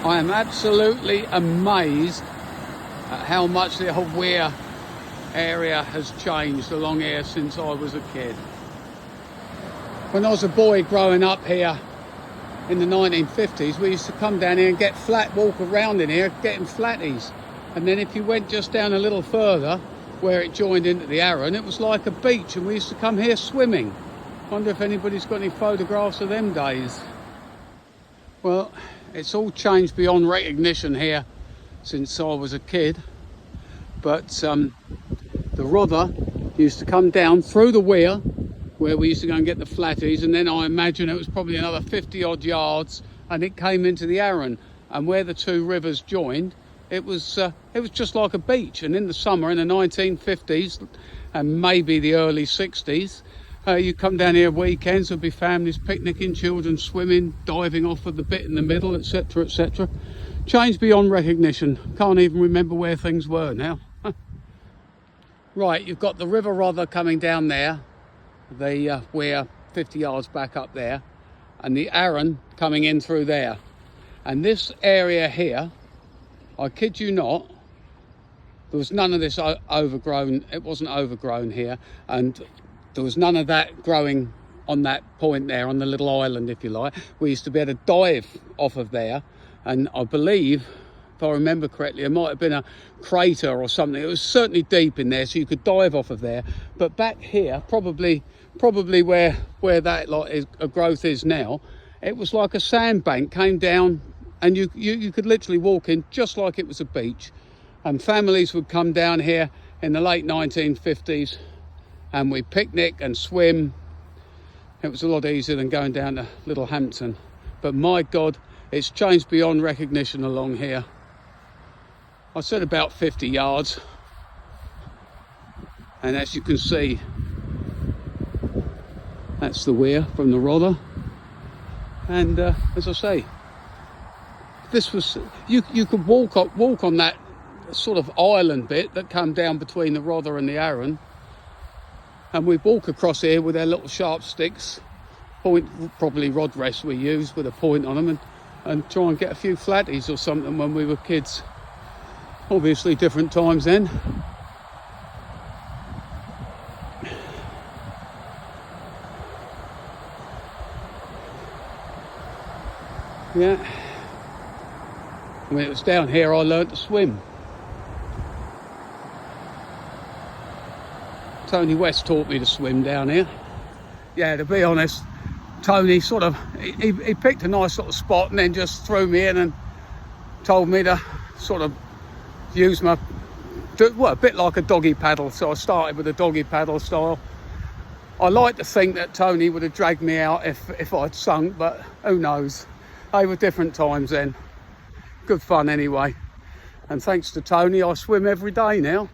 I am absolutely amazed at how much the whole Weir area has changed along here since I was a kid. When I was a boy growing up here in the 1950s, we used to come down here and walk around in here getting flatties. And then if you went just down a little further where it joined into the Arun, it was like a beach, and we used to come here swimming. Wonder if anybody's got any photographs of them days. Well, it's all changed beyond recognition here since I was a kid. But the Rother used to come down through the Weir, where we used to go and get the flatties, and then I imagine it was probably another 50 odd yards and it came into the Arun. And where the two rivers joined, it was just like a beach. And in the summer, in the 1950s and maybe the early 60s, you come down here weekends, there'll be families picnicking, children swimming, diving off of the bit in the middle, etc, etc. Changed beyond recognition. Can't even remember where things were now. Right, you've got the River Rother coming down there, the Weir 50 yards back up there, and the Arun coming in through there. And this area here, I kid you not, there was none of this overgrown. It wasn't overgrown here, and there was none of that growing on that point there, on the little island, if you like. We used to be able to dive off of there, and I believe, if I remember correctly, it might have been a crater or something. It was certainly deep in there, so you could dive off of there. But back here, probably where that lot is, a growth is now, it was like a sandbank, came down, and you could literally walk in just like it was a beach. And families would come down here in the late 1950s, and we picnic and swim. It was a lot easier than going down to Little Hampton. But my God, it's changed beyond recognition along here. I said about 50 yards. And as you can see, that's the Weir from the Rother. And as I say, this was, you could walk on that sort of island bit that come down between the Rother and the Arun, and we'd walk across here with our little sharp sticks, probably rod rests we used with a point on them, and try and get a few flatties or something when we were kids. Obviously different times then. Yeah, when it was down here I learned to swim. Tony West taught me to swim down here. Yeah, to be honest, Tony sort of, he picked a nice sort of spot and then just threw me in and told me to sort of use a bit like a doggy paddle. So I started with a doggy paddle style. I like to think that Tony would have dragged me out if I'd sunk, but who knows. They were different times then. Good fun anyway. And thanks to Tony, I swim every day now.